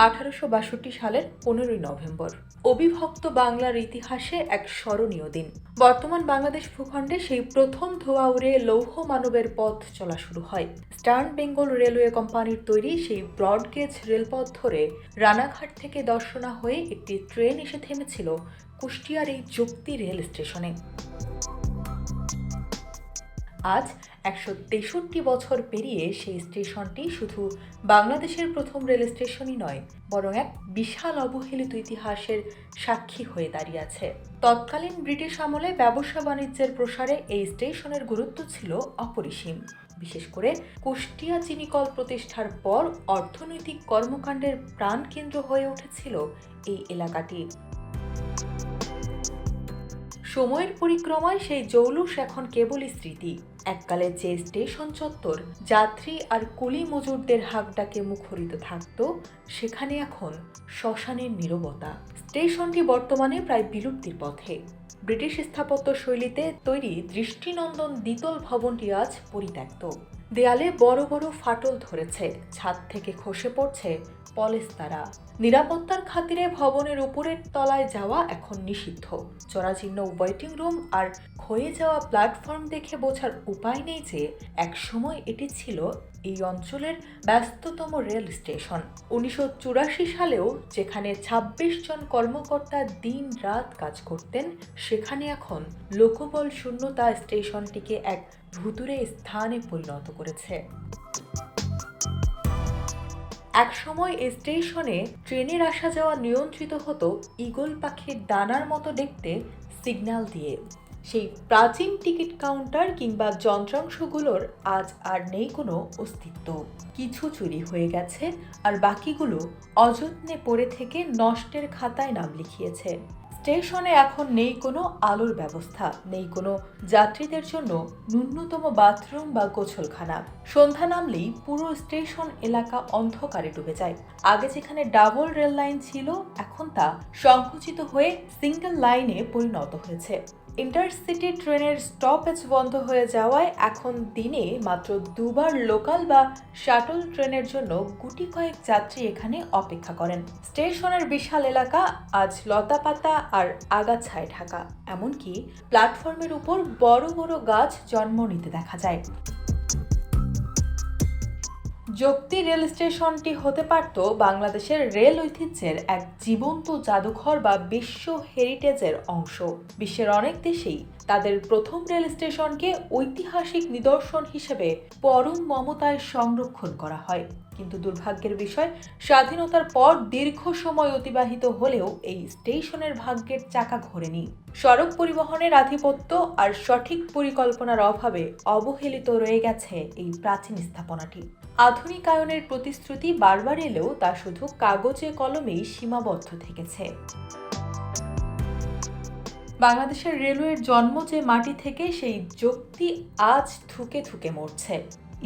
1862 সালের 15ই নভেম্বর অবিভক্ত বাংলার ইতিহাসে এক স্মরণীয় দিন। বর্তমান বাংলাদেশ ভূখণ্ডে সেই প্রথম ধোঁয়া উড়ে লৌহ মানবের পথ চলা শুরু হয়। ইস্টার্ন বেঙ্গল রেলওয়ে কোম্পানির তৈরি সেই ব্রডগেজ রেলপথ ধরে রানাঘাট থেকে দর্শনা হয়ে একটি ট্রেন এসে থেমেছিল কুষ্টিয়ার এই যুক্তি রেল স্টেশনে। আজ 163 বছর পেরিয়ে সেই স্টেশনটি শুধু বাংলাদেশের প্রথম রেল স্টেশনই নয়, বরং এক বিশাল অবহেলিত ইতিহাসের সাক্ষী হয়ে দাঁড়িয়ে আছে। তৎকালীন ব্রিটিশ আমলে ব্যবসা বাণিজ্যের প্রসারে এই স্টেশনের গুরুত্ব ছিল অপরিসীম। বিশেষ করে কুষ্টিয়া চিনিকল প্রতিষ্ঠার পর অর্থনৈতিক কর্মকাণ্ডের প্রাণকেন্দ্র হয়ে উঠেছিল এই এলাকাটি। সময়ের পরিক্রমায় সেই জৌলুস এখন কেবলই স্মৃতি। এককালে যে স্টেশন চত্বর যাত্রী আর কুলি মজুরদের হাঁকডাকে মুখরিত থাকত, সেখানে এখন শ্মশানের নীরবতা। স্টেশনটি বর্তমানে প্রায় বিলুপ্তির পথে। ব্রিটিশ স্থাপত্য শৈলীতে তৈরি দৃষ্টিনন্দন দ্বিতল ভবনটি আজ পরিত্যক্ত। দেয়ালে বড় বড় ফাটল ধরেছে, ছাদ থেকে খসে পড়ছে পলেস্তারা। নিরাপত্তার খাতিরে ভবনের উপরের তলায় যাওয়া এখন নিষিদ্ধ। জরাজীর্ণ ওয়েটিং রুম আর ক্ষয়ে যাওয়া প্ল্যাটফর্ম দেখে বোঝার উপায় নেই যে একসময় এটি ছিল এই অঞ্চলের ব্যস্ততম রেল স্টেশন। 1984 সালেও যেখানে 26 জন কর্মকর্তা দিন রাত কাজ করতেন, সেখানে এখন লোকবল শূন্যতা স্টেশনটিকে এক ভুতুড়ে স্থানে পরিণত করেছে। একসময় এই স্টেশনে ট্রেনের আসা যাওয়া নিয়ন্ত্রিত হতো ঈগল পাখির ডানার মতো দেখতে সিগন্যাল দিয়ে। সেই প্রাচীন টিকিট কাউন্টার কিংবা যন্ত্রাংশগুলোর আজ আর নেই কোনো অস্তিত্ব। কিছু চুরি হয়ে গেছে, আর বাকিগুলো অযত্নে পড়ে থেকে নষ্টের খাতায় নাম লিখিয়েছে। স্টেশনে এখন নেই কোনো আলোর ব্যবস্থা, নেই কোনো যাত্রীদের জন্য ন্যূনতম বাথরুম বা গোসলখানা। সন্ধ্যা নামলেই পুরো স্টেশন এলাকা অন্ধকারে ডুবে যায়। আগে যেখানে ডাবল রেল লাইন ছিল, এখন তা সংকুচিত হয়ে সিঙ্গেল লাইনে পরিণত হয়েছে। ইন্টারসিটি ট্রেনের স্টপেজ বন্ধ হয়ে যাওয়ায় এখন দিনে মাত্র দুবার লোকাল বা শাটল ট্রেনের জন্য গুটি কয়েক যাত্রী এখানে অপেক্ষা করেন। স্টেশনের বিশাল এলাকা আজ লতাপাতা আর আগাছায় ঢাকা, এমনকি প্ল্যাটফর্মের উপর বড় বড় গাছ জন্ম নিতে দেখা যায়। যুক্তি রেল স্টেশনটি হতে পারত বাংলাদেশের রেল ঐতিহ্যের এক জীবন্ত জাদুঘর বা বিশ্ব হেরিটেজের অংশ। বিশ্বের অনেক দেশেই তাদের প্রথম রেল স্টেশনকে ঐতিহাসিক নিদর্শন হিসেবে পরম মমতায় সংরক্ষণ করা হয়। কিন্তু দুর্ভাগ্যের বিষয়, স্বাধীনতার পর দীর্ঘ সময় অতিবাহিত হলেও এই স্টেশনের ভাগ্যের চাকা ঘোরেনি। সড়ক পরিবহনের আধিপত্য আর সঠিক পরিকল্পনার অভাবে অবহেলিত রয়ে গেছে এই প্রাচীন স্থাপনাটি। আধুনিকায়নের প্রতিশ্রুতি বারবার এলেও তা শুধু কাগজে কলমেই সীমাবদ্ধ থেকেছে। বাংলাদেশের রেলওয়ের জন্ম যে মাটি থেকে, সেই যুক্তি আজ থুকে থুকে মরছে।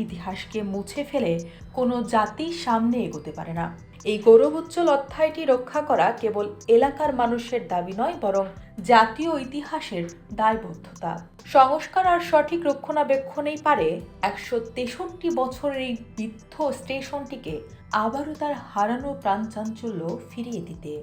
ইতিহাসকে মুছে ফেলে কোনো জাতি সামনে এগোতে পারে না। এই গৌরবোজ্জ্বল অধ্যায়টি রক্ষা করা কেবল এলাকার মানুষের দাবি নয়, বরং জাতীয় ইতিহাসের দায়বদ্ধতা। সংস্কার আর সঠিক রক্ষণাবেক্ষণেই পারে 163 বছরের এই বৃদ্ধ স্টেশনটিকে আবারও তার হারানো প্রাণচাঞ্চল্য ফিরিয়ে দিতে।